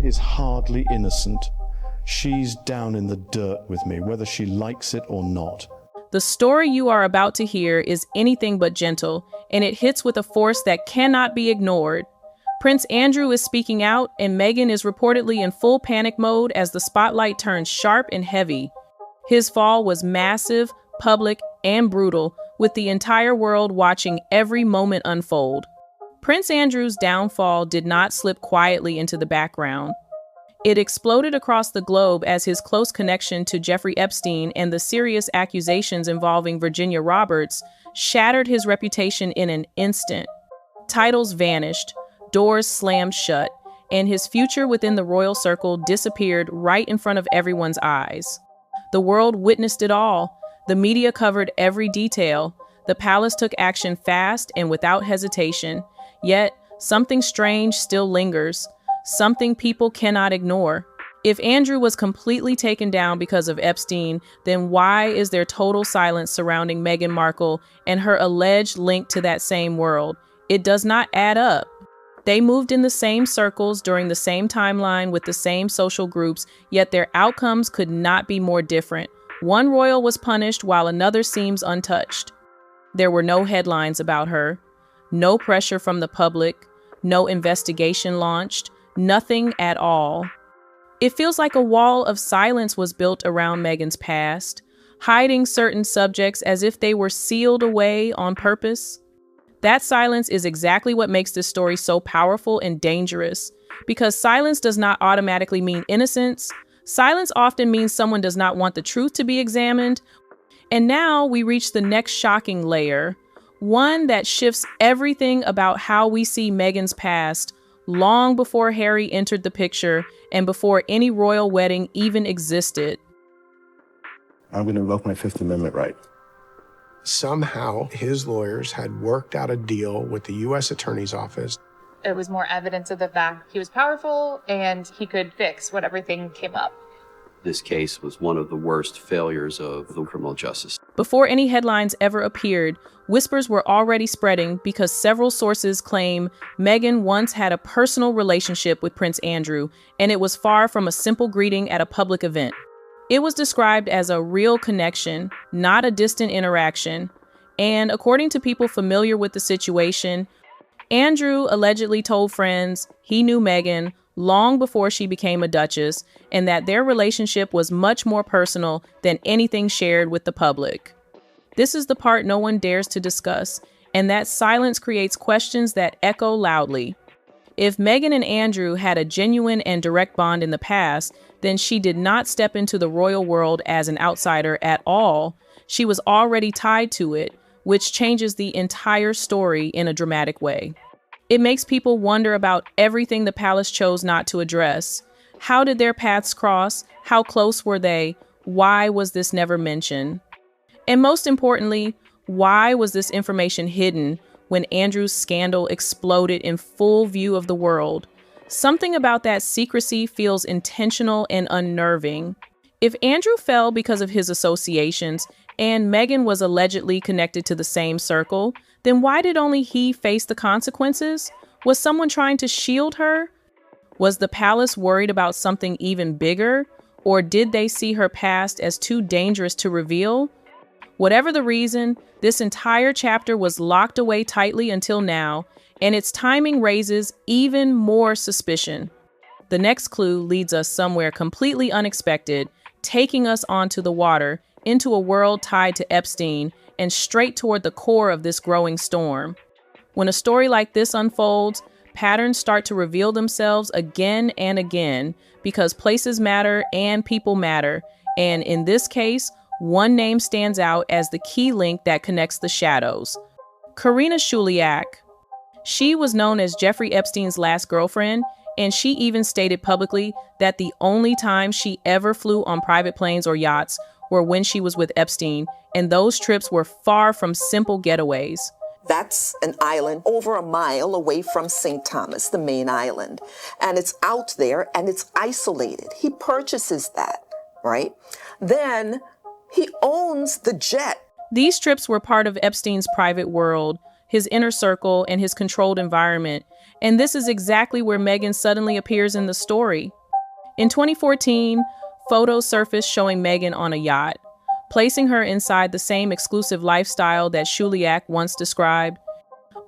Meghan is hardly innocent. She's down in the dirt with me, whether she likes it or not. The story you are about to hear is anything but gentle, and it hits with a force that cannot be ignored. Prince Andrew is speaking out, and Meghan is reportedly in full panic mode as the spotlight turns sharp and heavy. His fall was massive, public, and brutal, with the entire world watching every moment unfold. Prince Andrew's downfall did not slip quietly into the background. It exploded across the globe as his close connection to Jeffrey Epstein and the serious accusations involving Virginia Roberts shattered his reputation in an instant. Titles vanished, doors slammed shut, and his future within the royal circle disappeared right in front of everyone's eyes. The world witnessed it all. The media covered every detail. The palace took action fast and without hesitation. Yet, something strange still lingers, something people cannot ignore. If Andrew was completely taken down because of Epstein, then why is there total silence surrounding Meghan Markle and her alleged link to that same world? It does not add up. They moved in the same circles during the same timeline with the same social groups, yet their outcomes could not be more different. One royal was punished while another seems untouched. There were no headlines about her, no pressure from the public, no investigation launched, nothing at all. It feels like a wall of silence was built around Meghan's past, hiding certain subjects as if they were sealed away on purpose. That silence is exactly what makes this story so powerful and dangerous, because silence does not automatically mean innocence. Silence often means someone does not want the truth to be examined. And now we reach the next shocking layer, one that shifts everything about how we see Meghan's past, long before Harry entered the picture and before any royal wedding even existed. I'm going to invoke my Fifth Amendment right. Somehow, his lawyers had worked out a deal with the U.S. Attorney's Office. It was more evidence of the fact he was powerful and he could fix what everything came up. This case was one of the worst failures of the criminal justice. Before any headlines ever appeared, whispers were already spreading because several sources claim Meghan once had a personal relationship with Prince Andrew, and it was far from a simple greeting at a public event. It was described as a real connection, not a distant interaction. And according to people familiar with the situation, Andrew allegedly told friends he knew Meghan long before she became a duchess, and that their relationship was much more personal than anything shared with the public. This is the part no one dares to discuss, and that silence creates questions that echo loudly. If Meghan and Andrew had a genuine and direct bond in the past, then she did not step into the royal world as an outsider at all. She was already tied to it, which changes the entire story in a dramatic way. It makes people wonder about everything the palace chose not to address. How did their paths cross? How close were they? Why was this never mentioned? And most importantly, why was this information hidden when Andrew's scandal exploded in full view of the world? Something about that secrecy feels intentional and unnerving. If Andrew fell because of his associations, and Meghan was allegedly connected to the same circle, then why did only he face the consequences? Was someone trying to shield her? Was the palace worried about something even bigger? Or did they see her past as too dangerous to reveal? Whatever the reason, this entire chapter was locked away tightly until now, and its timing raises even more suspicion. The next clue leads us somewhere completely unexpected, taking us onto the water, into a world tied to Epstein, and straight toward the core of this growing storm. When a story like this unfolds, patterns start to reveal themselves again and again, because places matter and people matter, and in this case, one name stands out as the key link that connects the shadows. Karina Shuliak. She was known as Jeffrey Epstein's last girlfriend, and she even stated publicly that the only time she ever flew on private planes or yachts were when she was with Epstein, and those trips were far from simple getaways. That's an island over a mile away from St. Thomas, the main island. And it's out there and it's isolated. He purchases that, right? Then he owns the jet. These trips were part of Epstein's private world, his inner circle, and his controlled environment. And this is exactly where Meghan suddenly appears in the story. In 2014, photos surfaced showing Meghan on a yacht, placing her inside the same exclusive lifestyle that Shuliak once described,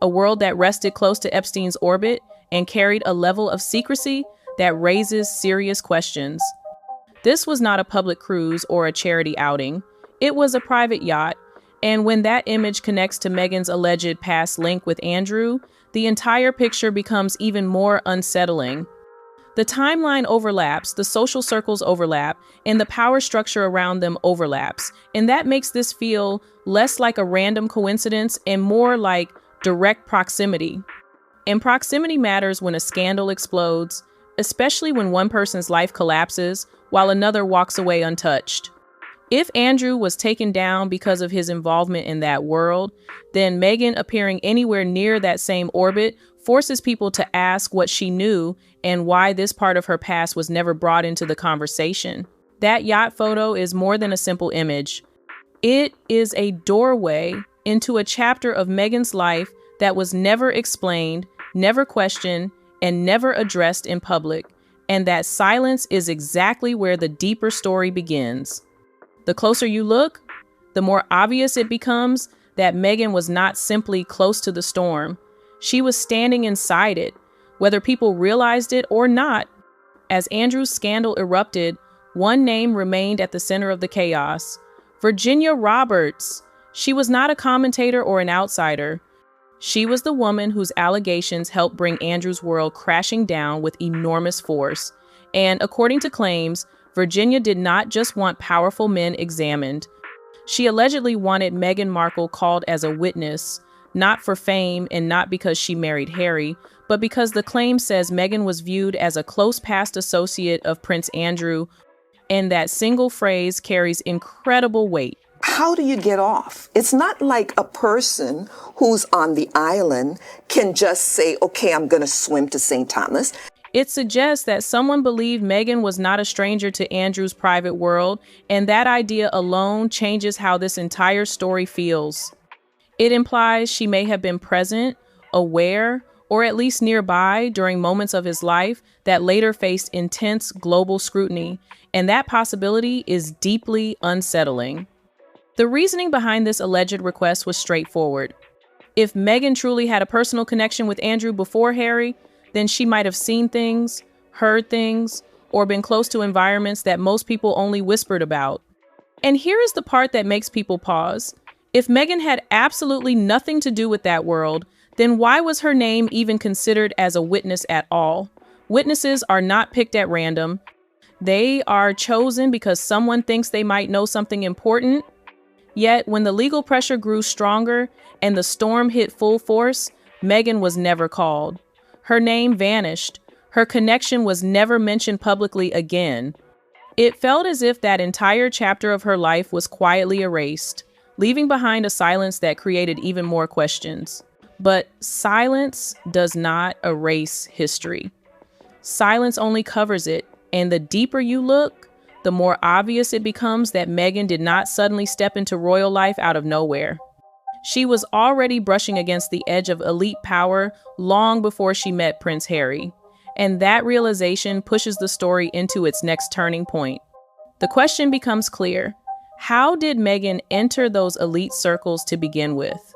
a world that rested close to Epstein's orbit and carried a level of secrecy that raises serious questions. This was not a public cruise or a charity outing. It was a private yacht, and when that image connects to Meghan's alleged past link with Andrew, the entire picture becomes even more unsettling. The timeline overlaps, the social circles overlap, and the power structure around them overlaps, and that makes this feel less like a random coincidence and more like direct proximity. And proximity matters when a scandal explodes, especially when one person's life collapses while another walks away untouched. If Andrew was taken down because of his involvement in that world, then Meghan appearing anywhere near that same orbit forces people to ask what she knew and why this part of her past was never brought into the conversation. That yacht photo is more than a simple image. It is a doorway into a chapter of Meghan's life that was never explained, never questioned, and never addressed in public. And that silence is exactly where the deeper story begins. The closer you look, the more obvious it becomes that Meghan was not simply close to the storm. She was standing inside it, whether people realized it or not. As Andrew's scandal erupted, one name remained at the center of the chaos: Virginia Roberts. She was not a commentator or an outsider. She was the woman whose allegations helped bring Andrew's world crashing down with enormous force. And according to claims, Virginia did not just want powerful men examined. She allegedly wanted Meghan Markle called as a witness, not for fame and not because she married Harry, but because the claim says Meghan was viewed as a close past associate of Prince Andrew, and that single phrase carries incredible weight. How do you get off? It's not like a person who's on the island can just say, okay, I'm going to swim to St. Thomas. It suggests that someone believed Meghan was not a stranger to Andrew's private world, and that idea alone changes how this entire story feels. It implies she may have been present, aware, or at least nearby during moments of his life that later faced intense global scrutiny, and that possibility is deeply unsettling. The reasoning behind this alleged request was straightforward. If Meghan truly had a personal connection with Andrew before Harry, then she might have seen things, heard things, or been close to environments that most people only whispered about. And here is the part that makes people pause. If Meghan had absolutely nothing to do with that world, then why was her name even considered as a witness at all? Witnesses are not picked at random. They are chosen because someone thinks they might know something important. Yet, when the legal pressure grew stronger and the storm hit full force, Meghan was never called. Her name vanished. Her connection was never mentioned publicly again. It felt as if that entire chapter of her life was quietly erased, leaving behind a silence that created even more questions. But silence does not erase history. Silence only covers it, and the deeper you look, the more obvious it becomes that Meghan did not suddenly step into royal life out of nowhere. She was already brushing against the edge of elite power long before she met Prince Harry, and that realization pushes the story into its next turning point. The question becomes clear: how did Meghan enter those elite circles to begin with?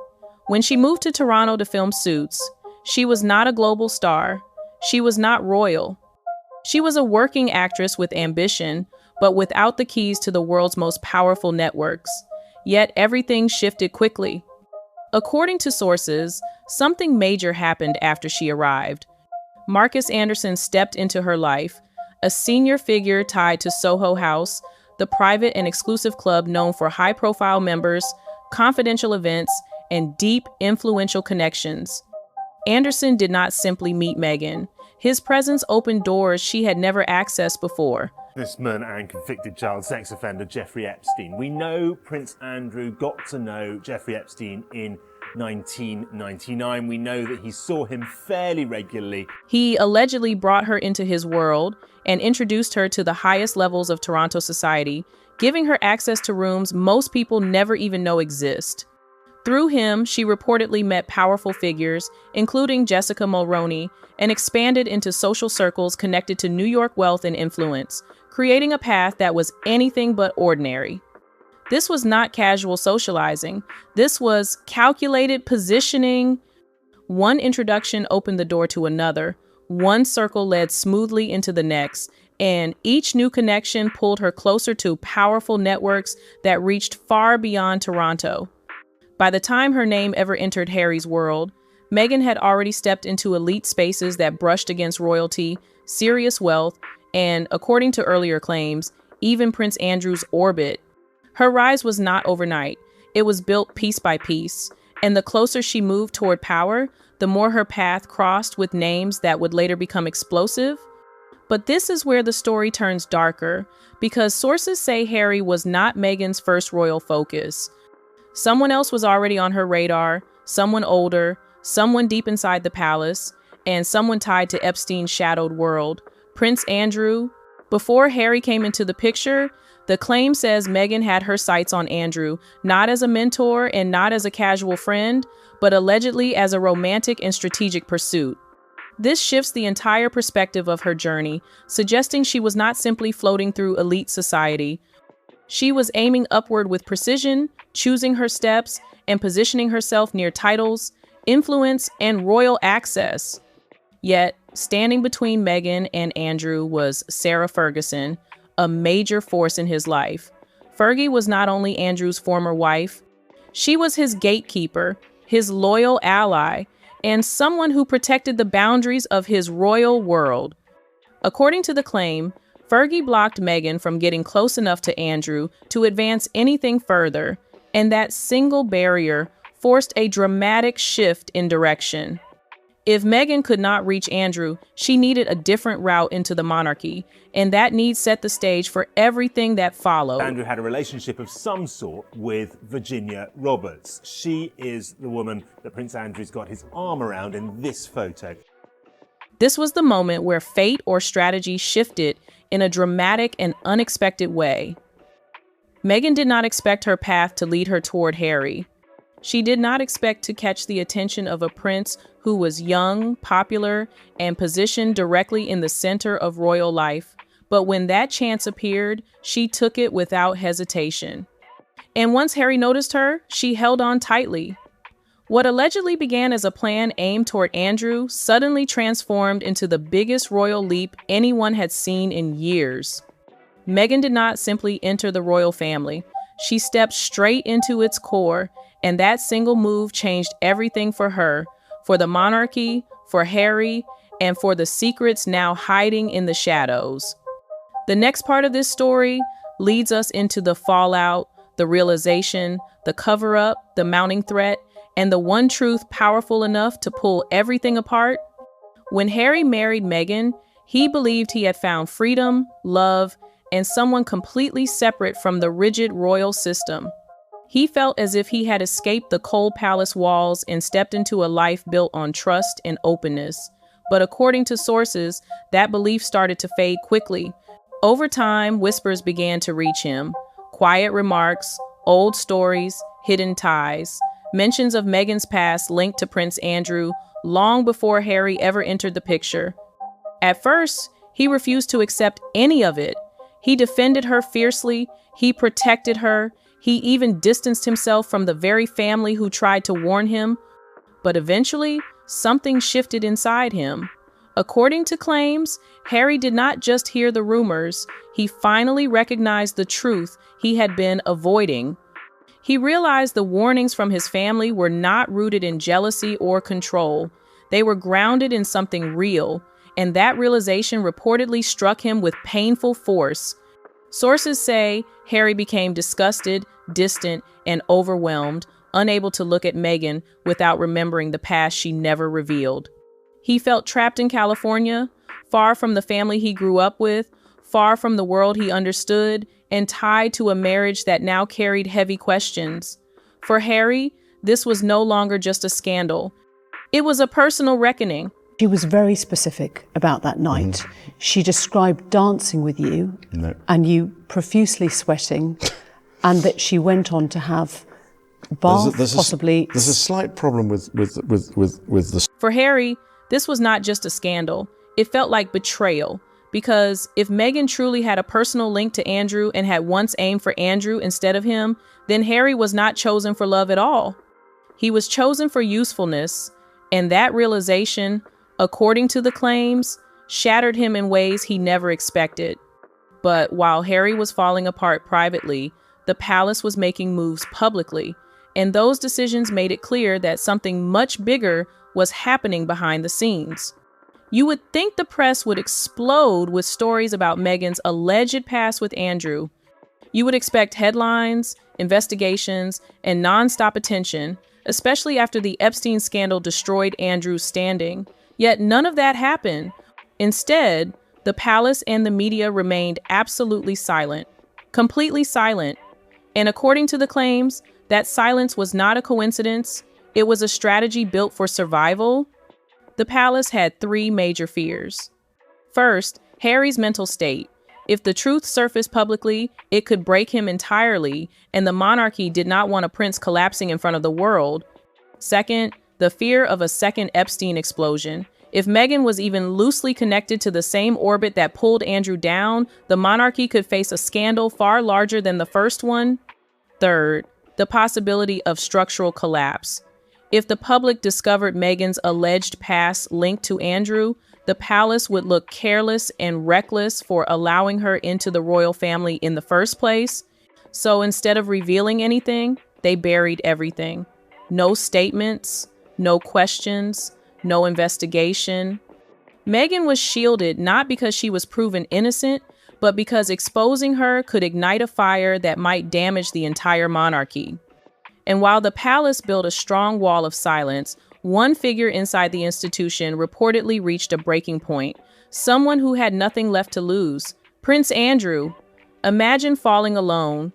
When she moved to Toronto to film Suits, she was not a global star. She was not royal. She was a working actress with ambition, but without the keys to the world's most powerful networks. Yet everything shifted quickly. According to sources, something major happened after she arrived. Marcus Anderson stepped into her life, a senior figure tied to Soho House, the private and exclusive club known for high-profile members, confidential events, and deep, influential connections. Anderson did not simply meet Meghan. His presence opened doors she had never accessed before. Businessman and convicted child sex offender Jeffrey Epstein. We know Prince Andrew got to know Jeffrey Epstein in 1999. We know that he saw him fairly regularly. He allegedly brought her into his world and introduced her to the highest levels of Toronto society, giving her access to rooms most people never even know exist. Through him, she reportedly met powerful figures, including Jessica Mulroney, and expanded into social circles connected to New York wealth and influence, creating a path that was anything but ordinary. This was not casual socializing. This was calculated positioning. One introduction opened the door to another. One circle led smoothly into the next, and each new connection pulled her closer to powerful networks that reached far beyond Toronto. By the time her name ever entered Harry's world, Meghan had already stepped into elite spaces that brushed against royalty, serious wealth, and, according to earlier claims, even Prince Andrew's orbit. Her rise was not overnight. It was built piece by piece, and the closer she moved toward power, the more her path crossed with names that would later become explosive. But this is where the story turns darker, because sources say Harry was not Meghan's first royal focus. Someone else was already on her radar, someone older, someone deep inside the palace, and someone tied to Epstein's shadowed world, Prince Andrew. Before Harry came into the picture, the claim says Meghan had her sights on Andrew, not as a mentor and not as a casual friend, but allegedly as a romantic and strategic pursuit. This shifts the entire perspective of her journey, suggesting she was not simply floating through elite society. She was aiming upward with precision, choosing her steps, and positioning herself near titles, influence, and royal access. Yet, standing between Meghan and Andrew was Sarah Ferguson, a major force in his life. Fergie was not only Andrew's former wife, she was his gatekeeper, his loyal ally, and someone who protected the boundaries of his royal world. According to the claim, Fergie blocked Meghan from getting close enough to Andrew to advance anything further, and that single barrier forced a dramatic shift in direction. If Meghan could not reach Andrew, she needed a different route into the monarchy, and that need set the stage for everything that followed. Andrew had a relationship of some sort with Virginia Roberts. She is the woman that Prince Andrew's got his arm around in this photo. This was the moment where fate or strategy shifted in a dramatic and unexpected way. Meghan did not expect her path to lead her toward Harry. She did not expect to catch the attention of a prince who was young, popular, and positioned directly in the center of royal life. But when that chance appeared, she took it without hesitation. And once Harry noticed her, she held on tightly. What allegedly began as a plan aimed toward Andrew suddenly transformed into the biggest royal leap anyone had seen in years. Meghan did not simply enter the royal family. She stepped straight into its core, and that single move changed everything for her, for the monarchy, for Harry, and for the secrets now hiding in the shadows. The next part of this story leads us into the fallout, the realization, the cover-up, the mounting threat, and the one truth powerful enough to pull everything apart. When Harry married Meghan, he believed he had found freedom, love, and someone completely separate from the rigid royal system. He felt as if he had escaped the cold palace walls and stepped into a life built on trust and openness. But according to sources, that belief started to fade quickly. Over time, whispers began to reach him. Quiet remarks, old stories, hidden ties, mentions of Meghan's past linked to Prince Andrew long before Harry ever entered the picture. At first, he refused to accept any of it. He defended her fiercely, he protected her, he even distanced himself from the very family who tried to warn him. But eventually, something shifted inside him. According to claims, Harry did not just hear the rumors, he finally recognized the truth he had been avoiding. He realized the warnings from his family were not rooted in jealousy or control. They were grounded in something real, and that realization reportedly struck him with painful force. Sources say Harry became disgusted, distant, and overwhelmed, unable to look at Meghan without remembering the past she never revealed. He felt trapped in California, far from the family he grew up with, far from the world he understood, and tied to a marriage that now carried heavy questions. For Harry, this was no longer just a scandal. It was a personal reckoning. She was very specific about that night. She described dancing with you and you profusely sweating, and that she went on to have Bath, possibly. There's a slight problem with the. For Harry, this was not just a scandal. It felt like betrayal. Because if Meghan truly had a personal link to Andrew and had once aimed for Andrew instead of him, then Harry was not chosen for love at all. He was chosen for usefulness, and that realization, according to the claims, shattered him in ways he never expected. But while Harry was falling apart privately, the palace was making moves publicly, and those decisions made it clear that something much bigger was happening behind the scenes. You would think the press would explode with stories about Meghan's alleged past with Andrew. You would expect headlines, investigations, and nonstop attention, especially after the Epstein scandal destroyed Andrew's standing. Yet none of that happened. Instead, the palace and the media remained absolutely silent, completely silent. And according to the claims, that silence was not a coincidence. It was a strategy built for survival. The palace had three major fears. First, Harry's mental state. If the truth surfaced publicly, it could break him entirely, and the monarchy did not want a prince collapsing in front of the world. Second, the fear of a second Epstein explosion. If Meghan was even loosely connected to the same orbit that pulled Andrew down, the monarchy could face a scandal far larger than the first one. Third, the possibility of structural collapse. If the public discovered Meghan's alleged past linked to Andrew, the palace would look careless and reckless for allowing her into the royal family in the first place. So instead of revealing anything, they buried everything. No statements, no questions, no investigation. Meghan was shielded not because she was proven innocent, but because exposing her could ignite a fire that might damage the entire monarchy. And while the palace built a strong wall of silence, one figure inside the institution reportedly reached a breaking point. Someone who had nothing left to lose. Prince Andrew. Imagine falling alone.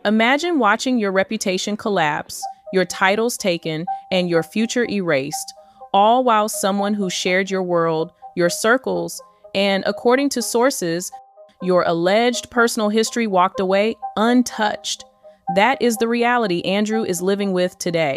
Imagine watching your reputation collapse, your titles taken, and your future erased, all while someone who shared your world, your circles, and according to sources, your alleged personal history walked away untouched. That is the reality Andrew is living with today.